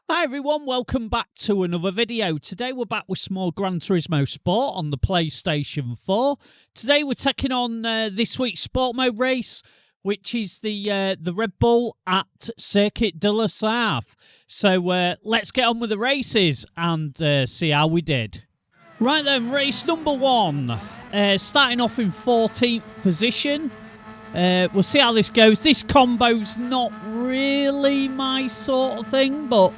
Hi everyone, welcome back to another video. Today we're back with some more Gran Turismo Sport on the PlayStation 4. Today we're taking on this week's Sport Mode race, which is the Redbull at Circuit de la Sarthe. So let's get on with the races and see how we did. Right then, race number one. Starting off in 14th position. We'll see how this goes. This combo's not really my sort of thing, but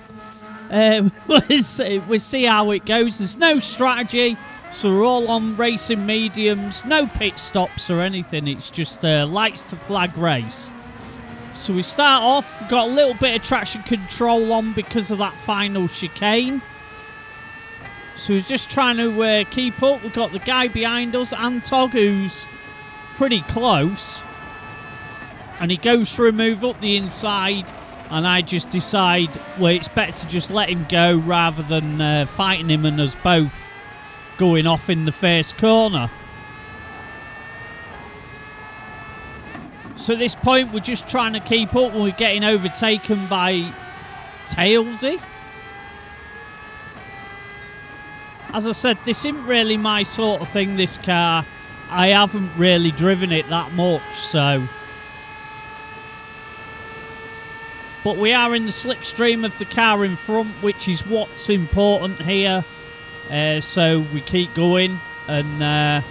we'll see how it goes. There's no strategy, so we're all on racing mediums. No pit stops or anything. It's just lights to flag race. So we start off, got a little bit of traction control on because of that final chicane. So we're just trying to keep up. We've got the guy behind us, Antog, who's pretty close. And he goes for a move up the inside. And I just decide, well, it's better to just let him go rather than fighting him and us both going off in the first corner. So at this point, we're just trying to keep up. We're getting overtaken by Tailsy. As I said, this isn't really my sort of thing, this car. I haven't really driven it that much, so... But we are in the slipstream of the car in front, which is what's important here. So we keep going, and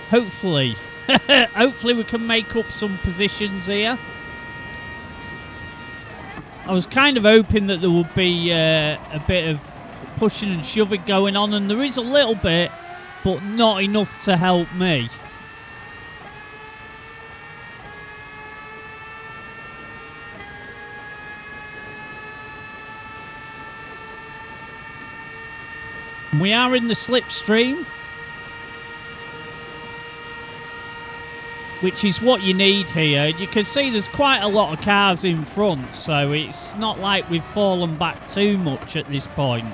hopefully, hopefully we can make up some positions here. I was kind of hoping that there would be a bit of pushing and shoving going on, and there is a little bit, but not enough to help me. We are in the slipstream, which is what you need here. You can see there's quite a lot of cars in front, so it's not like we've fallen back too much at this point.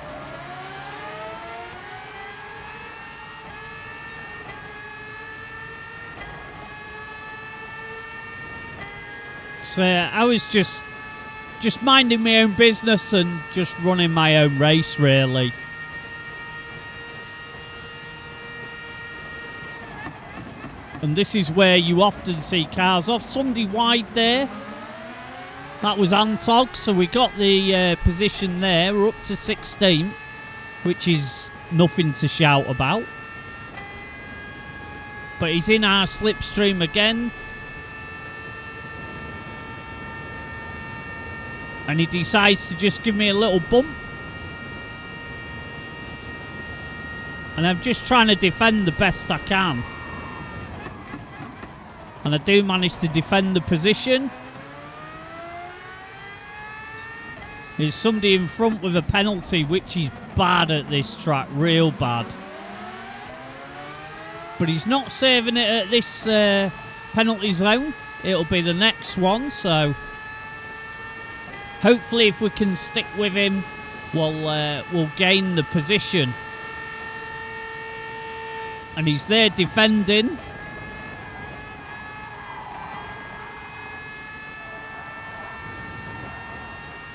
So I was just minding my own business and just running my own race, really. And this is where you often see cars off. Somebody wide there. That was Antog, so we got the position there. We're up to 16th, which is nothing to shout about. But he's in our slipstream again. And he decides to just give me a little bump. And I'm just trying to defend the best I can. And I do manage to defend the position. There's somebody in front with a penalty, which is bad at this track, real bad. But he's not saving it at this penalty zone. It'll be the next one, so hopefully if we can stick with him, we'll gain the position. And he's there defending.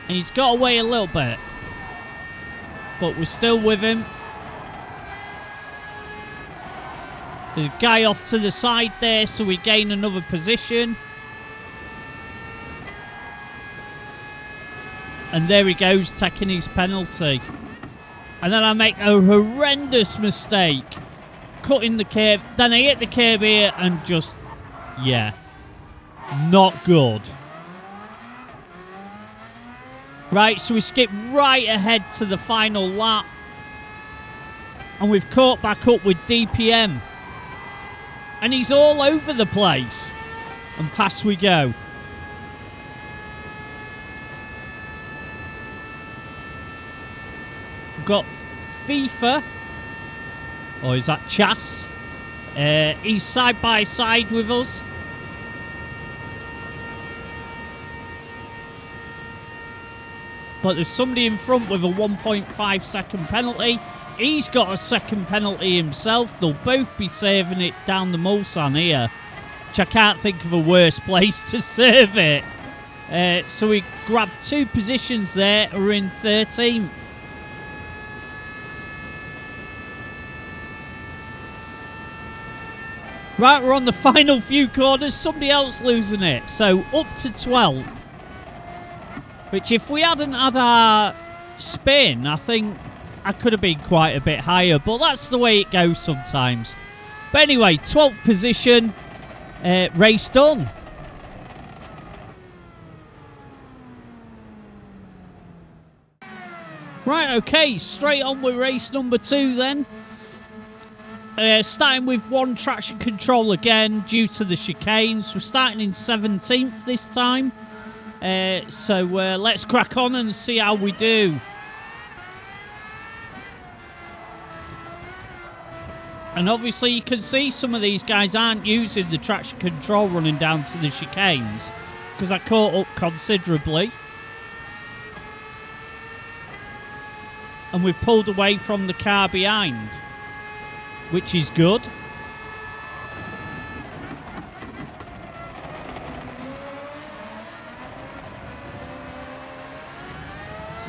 And he's got away a little bit. But we're still with him. There's a guy off to the side there, so we gain another position. And there he goes, taking his penalty. And then I make a horrendous mistake. Cutting the curb. Then I hit the curb here and just... yeah. Not good. Right, so we skip right ahead to the final lap. And we've caught back up with DPM. And he's all over the place. And past we go. We've got FIFA. Or is that Chas? He's side by side with us. But there's somebody in front with a 1.5 second penalty. He's got a second penalty himself. They'll both be serving it down the Mulsanne here. Which I can't think of a worse place to serve it. So we grabbed 2 positions there. We're in 13th. Right, we're on the final few corners. Somebody else losing it. So up to 12th. Which if we hadn't had our spin, I think I could have been quite a bit higher. But that's the way it goes sometimes. But anyway, 12th position. Race done. Right, okay. Straight on with race number 2 then. Starting with 1 traction control again due to the chicanes. We're starting in 17th this time. So let's crack on and see how we do. And obviously you can see some of these guys aren't using the traction control running down to the chicanes, because I caught up considerably. And we've pulled away from the car behind, which is good.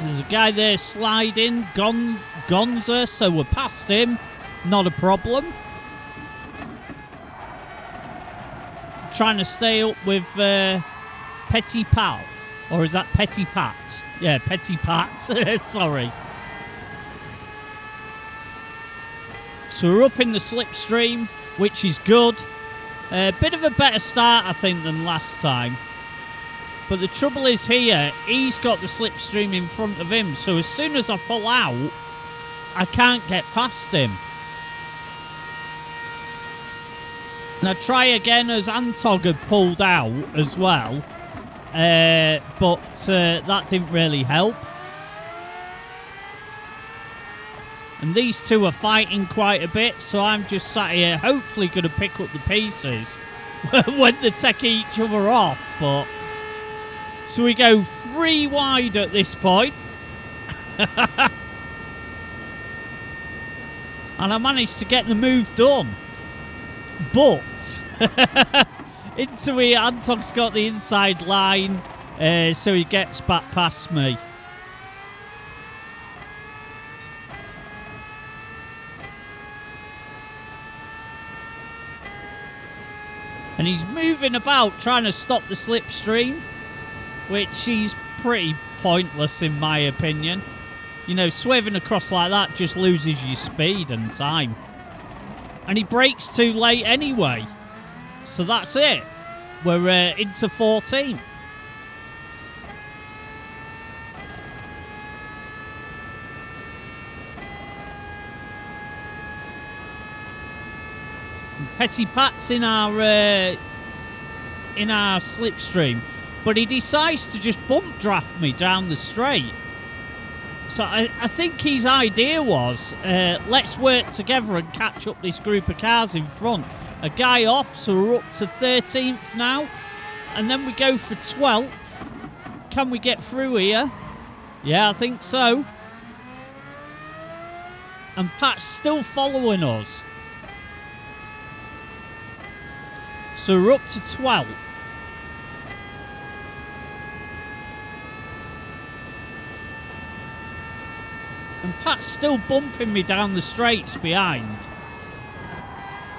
There's a guy there sliding, Gonza, so we're past him. Not a problem. Trying to stay up with Petit Pal. Or is that Petit Pat? Yeah, Petit Pat. Sorry. So we're up in the slipstream, which is good. A bit of a better start, I think, than last time. But the trouble is here, he's got the slipstream in front of him. So as soon as I pull out, I can't get past him. Now try again as Antog had pulled out as well. But that didn't really help. And these two are fighting quite a bit, so I'm just sat here hopefully going to pick up the pieces when they take each other off. But so we go 3 wide at this point. And I managed to get the move done. But into here, Antog's got the inside line, so he gets back past me. And he's moving about trying to stop the slipstream, which is pretty pointless in my opinion. You know, swerving across like that just loses your speed and time. And he brakes too late anyway. So that's it. We're into 14th. Petit Pat's in our slipstream, but he decides to just bump draft me down the straight. So I think his idea was, let's work together and catch up this group of cars in front. A guy off, so we're up to 13th now. And then we go for 12th. Can we get through here? Yeah, I think so. And Pat's still following us. So we're up to 12th. And Pat's still bumping me down the straights behind,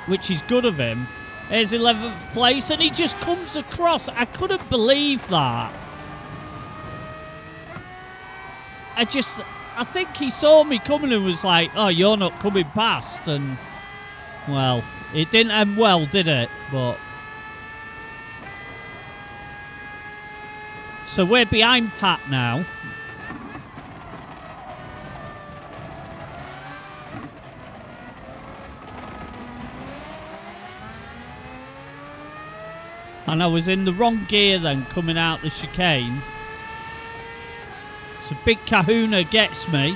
which is good of him. There's 11th place, and he just comes across. I couldn't believe that. I think he saw me coming and was like, oh, you're not coming past. And, well, it didn't end well, did it? But so we're behind Pat now. And I was in the wrong gear then, coming out the chicane. So Big Kahuna gets me.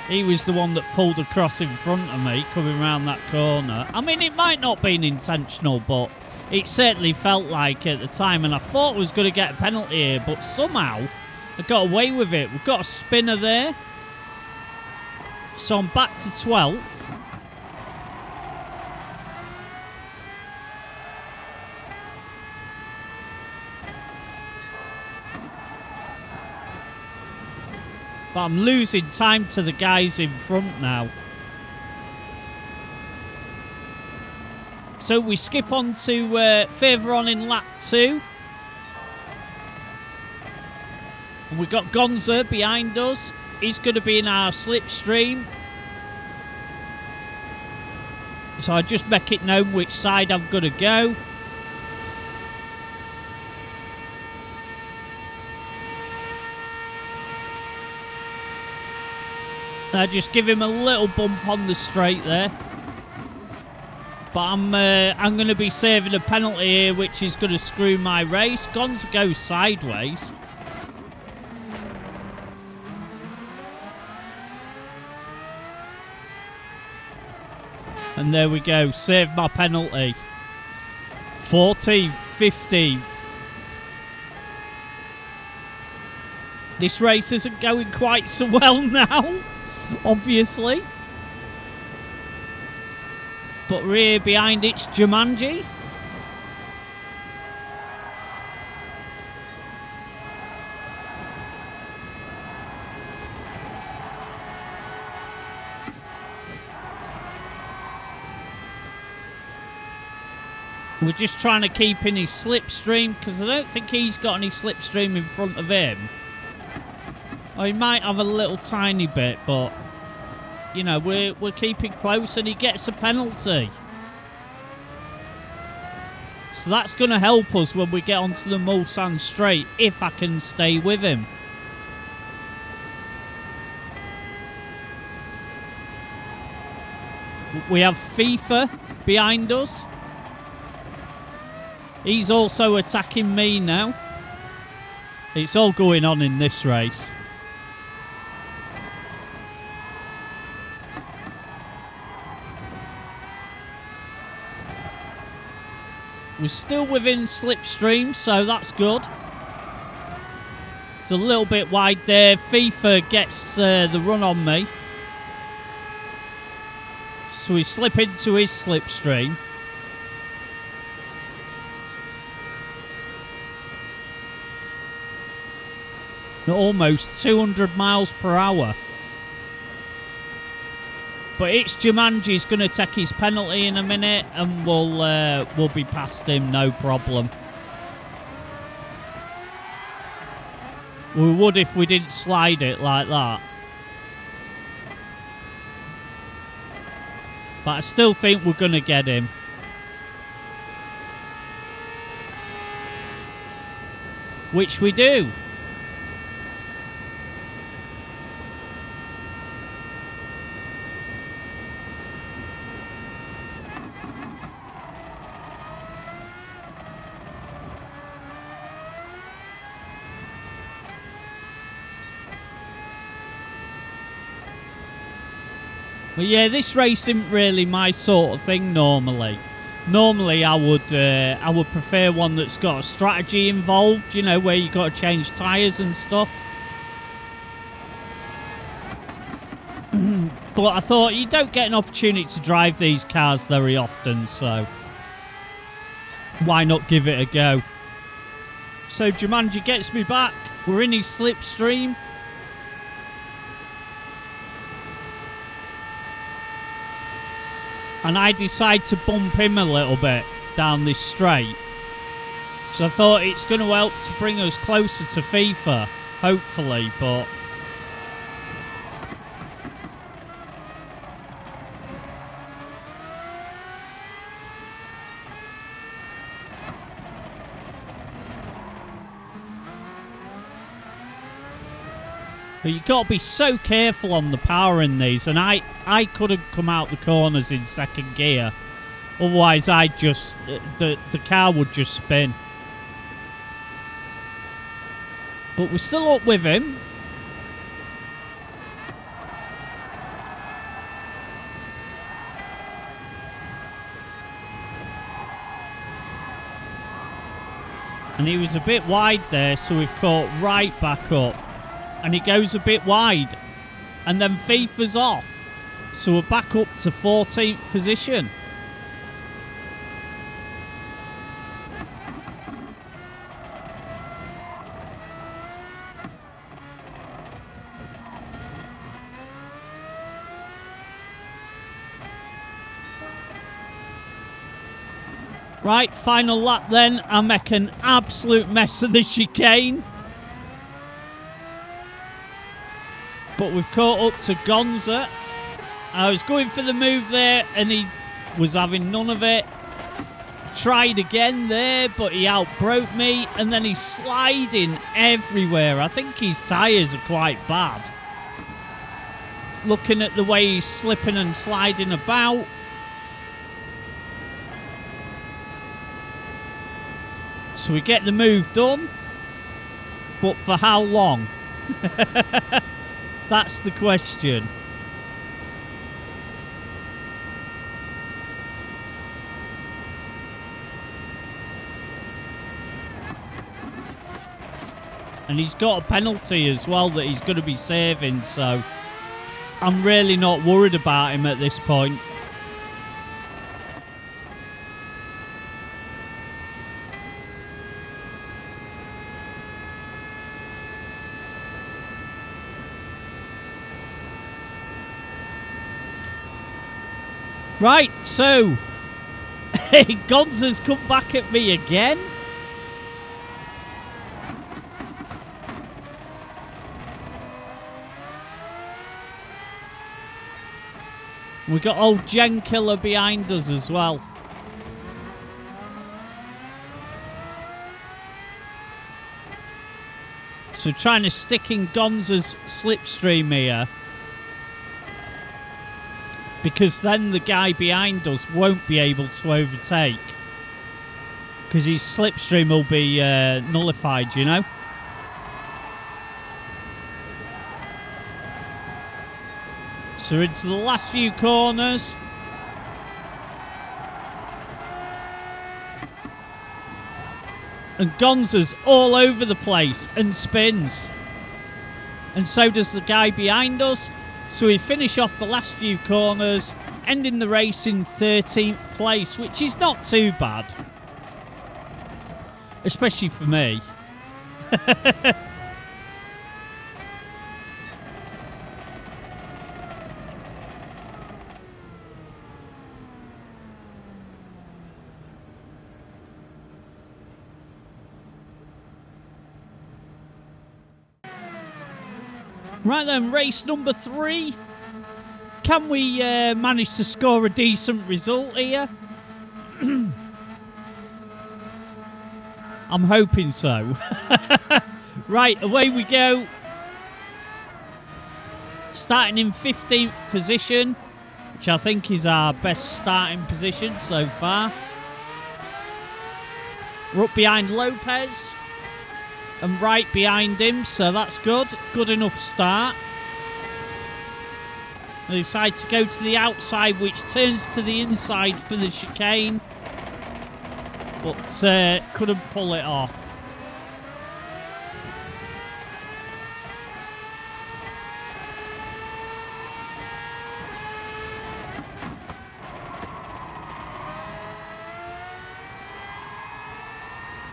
He was the one that pulled across in front of me, coming around that corner. I mean, it might not have been intentional, but it certainly felt like at the time. And I thought I was going to get a penalty here, but somehow I got away with it. We've got a spinner there. So I'm back to 12th. But I'm losing time to the guys in front now. So we skip on to further on in lap 2. And we've got Gonza behind us. He's going to be in our slipstream. So I just make it known which side I'm going to go. I just give him a little bump on the straight there. But I'm going to be saving a penalty here, which is going to screw my race. Gonza goes sideways. And there we go. Saved my penalty. 14-15. This race isn't going quite so well now, obviously. But we're here behind it's Jumanji. We're just trying to keep in his slipstream because I don't think he's got any slipstream in front of him. Oh, he might have a little tiny bit, but you know, we're keeping close and he gets a penalty. So that's going to help us when we get onto the Mulsanne straight, if I can stay with him. We have FIFA behind us. He's also attacking me now. It's all going on in this race. We're still within slipstream, so that's good. It's a little bit wide there. FIFA gets the run on me. So we slip into his slipstream. Almost 200 miles per hour. But it's Jumanji's going to take his penalty in a minute and we'll be past him, no problem. We would if we didn't slide it like that. But I still think we're going to get him. Which we do. But yeah, this race isn't really my sort of thing normally. Normally I would prefer one that's got a strategy involved, you know, where you got to change tyres and stuff. But I thought you don't get an opportunity to drive these cars very often, so why not give it a go? So Jumanji gets me back. We're in his slipstream. And I decide to bump him a little bit down this straight. So I thought it's going to help to bring us closer to FIFA, hopefully, but But you've got to be so careful on the power in these. And I couldn't come out the corners in second gear. Otherwise, I'd just... The car would just spin. But we're still up with him. And he was a bit wide there, so we've caught right back up. And he goes a bit wide. And then FIFA's off. So we're back up to 14th position. Right, final lap then. I make an absolute mess of the chicane. But we've caught up to Gonza. I was going for the move there and he was having none of it. Tried again there, but he outbroke me, and then he's sliding everywhere. I think his tyres are quite bad. Looking at the way he's slipping and sliding about. So we get the move done, but for how long? That's the question. And he's got a penalty as well that he's going to be saving, so I'm really not worried about him at this point. Right, so Gonza's come back at me again. We got old Gen Killer behind us as well. So trying to stick in Gonza's slipstream here. Because then the guy behind us won't be able to overtake. Because his slipstream will be nullified, you know. So into the last few corners. And Gonza's all over the place and spins. And so does the guy behind us. So we finish off the last few corners, ending the race in 13th place, which is not too bad. Especially for me. Right then, race number 3. Can we manage to score a decent result here? I'm hoping so. Right, away we go. Starting in 15th position, which I think is our best starting position so far. We're up behind Lopez. And right behind him, so that's good. Good enough start. They decide to go to the outside, which turns to the inside for the chicane. But couldn't pull it off.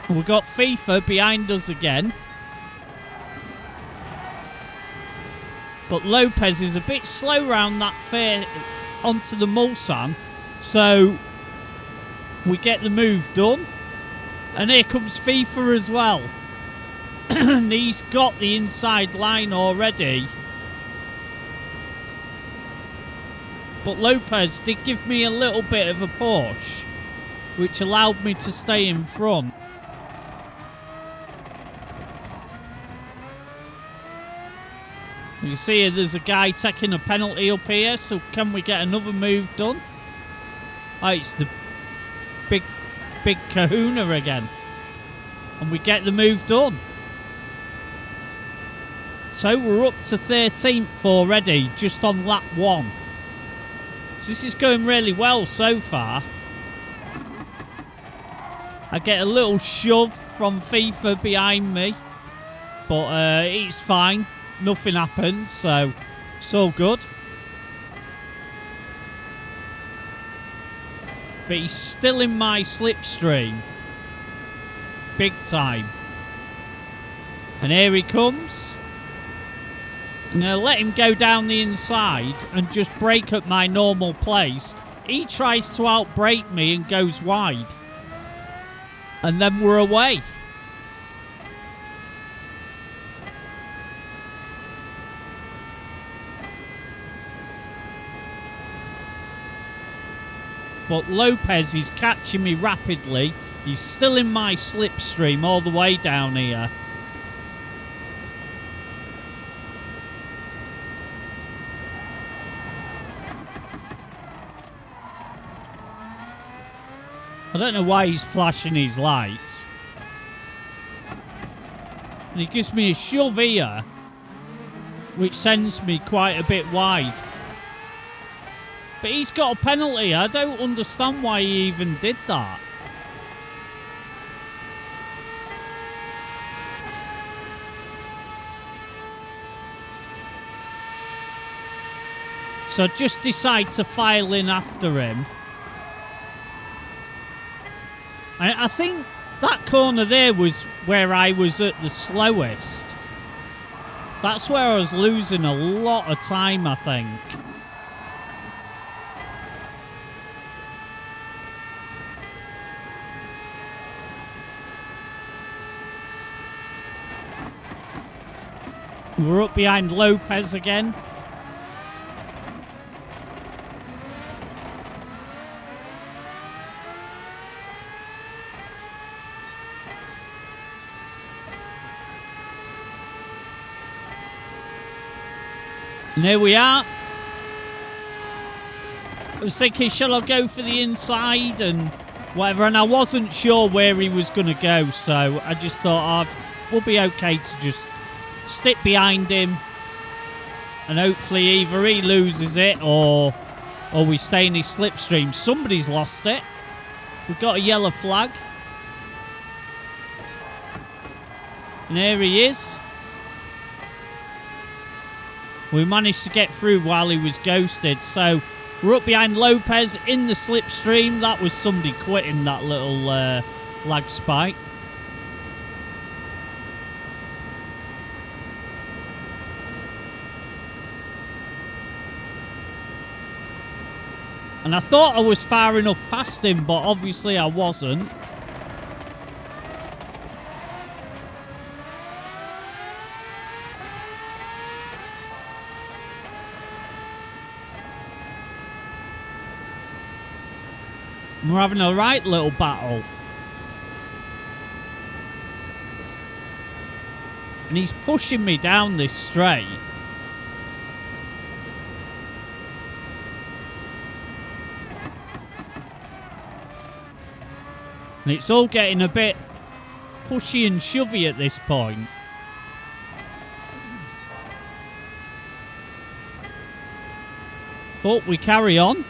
We've got FIFA behind us again. But Lopez is a bit slow round that fair onto the Mulsanne. So we get the move done. And here comes FIFA as well. And he's got the inside line already. But Lopez did give me a little bit of a push, which allowed me to stay in front. You can see there's a guy taking a penalty up here, so can we get another move done? Oh, it's the big kahuna again. And we get the move done. So we're up to 13th already, just on lap 1. So this is going really well so far. I get a little shove from FIFA behind me, but it's fine. Nothing happened, so it's all good. But he's still in my slipstream. Big time. And here he comes. I'm going to let him go down the inside and just brake at my normal place. He tries to outbrake me and goes wide. And then we're away. But Lopez is catching me rapidly. He's still in my slipstream all the way down here. I don't know why he's flashing his lights. And he gives me a shove here, which sends me quite a bit wide. But he's got a penalty. I don't understand why he even did that. So I just decide to file in after him. I think that corner there was where I was at the slowest. That's where I was losing a lot of time, I think. We're up behind Lopez again. And here we are. I was thinking, shall I go for the inside and whatever, and I wasn't sure where he was going to go, so I just thought, we'll be okay to just stick behind him, and hopefully either he loses it or we stay in his slipstream. Somebody's lost it. We've got a yellow flag. And here he is. We managed to get through while he was ghosted. So we're up behind Lopez in the slipstream. That was somebody quitting that little lag spike. And I thought I was far enough past him, but obviously I wasn't. We're having a right little battle. And he's pushing me down this straight. And it's all getting a bit pushy and shovey at this point. But we carry on.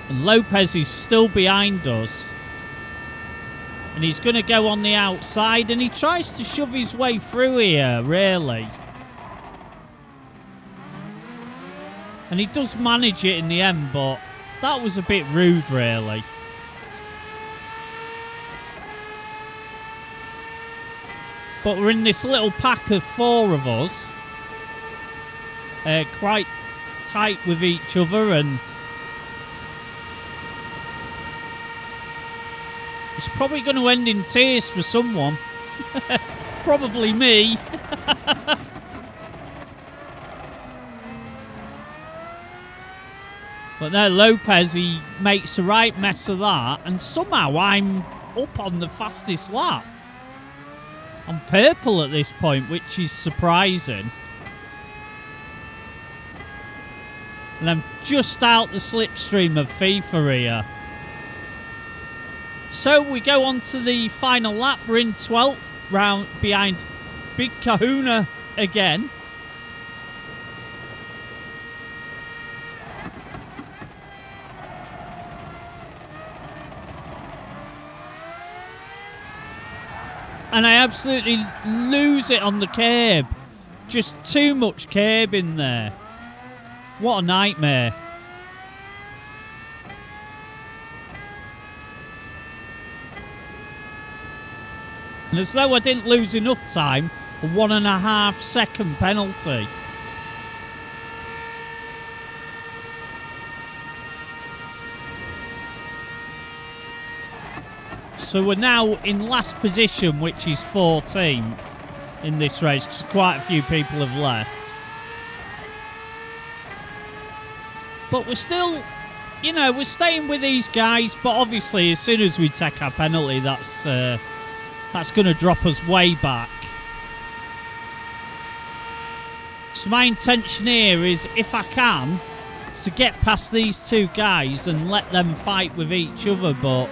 And Lopez is still behind us. And he's going to go on the outside. And he tries to shove his way through here, really. And he does manage it in the end, but that was a bit rude, really. But we're in this little pack of four of us. Quite tight with each other, and it's probably going to end in tears for someone. Probably me. But no, Lopez, he makes a right mess of that, and somehow I'm up on the fastest lap. I'm purple at this point, which is surprising. And I'm just out the slipstream of FIFA here. So we go on to the final lap. We're in 12th, round behind Big Kahuna again. And I absolutely lose it on the curb. Just too much curb in there. What a nightmare. And as though I didn't lose enough time, a 1.5 second penalty. so we're now in last position, which is 14th in this race, because quite a few people have left. But we're still, you know, we're staying with these guys, but obviously as soon as we take our penalty, that's going to drop us way back. So my intention here is, if I can, to get past these two guys and let them fight with each other, but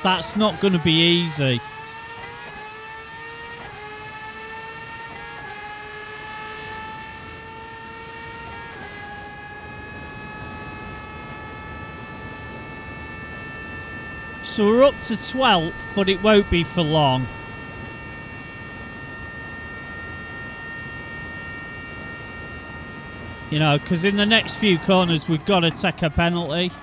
that's not going to be easy. So we're up to 12th, but it won't be for long. You know, because in the next few corners we've got to take a penalty.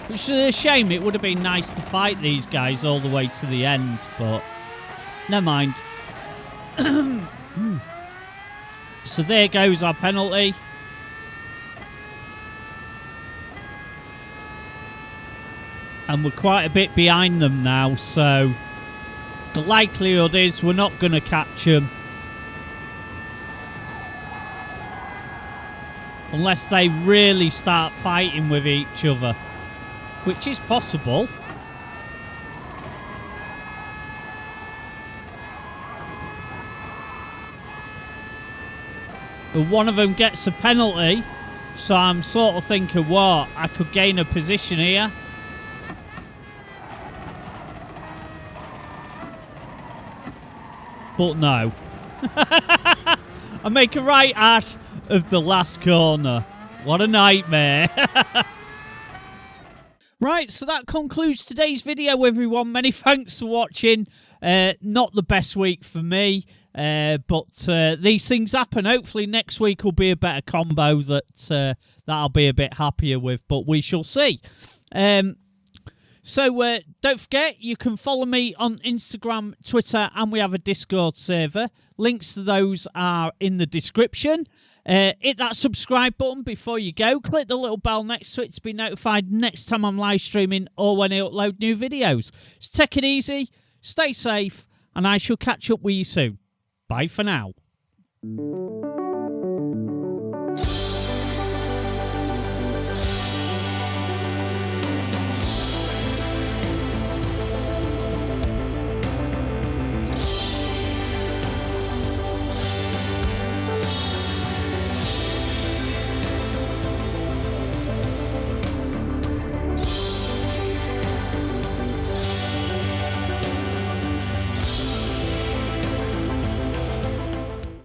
Which is a shame. It would have been nice to fight these guys all the way to the end, but never mind. So there goes our penalty. And we're quite a bit behind them now, so the likelihood is we're not going to catch them. Unless they really start fighting with each other, which is possible. But one of them gets a penalty, so I'm sort of thinking, what, I could gain a position here. But no. I make a right out of the last corner. What a nightmare. Right, so that concludes today's video, everyone. Many thanks for watching. Not the best week for me, but these things happen. Hopefully next week will be a better combo that I'll be a bit happier with, but we shall see. So don't forget, you can follow me on Instagram, Twitter, and we have a Discord server. Links to those are in the description. Hit that subscribe button before you go. Click the little bell next to it to be notified next time I'm live streaming or when I upload new videos. So take it easy, stay safe, and I shall catch up with you soon. Bye for now.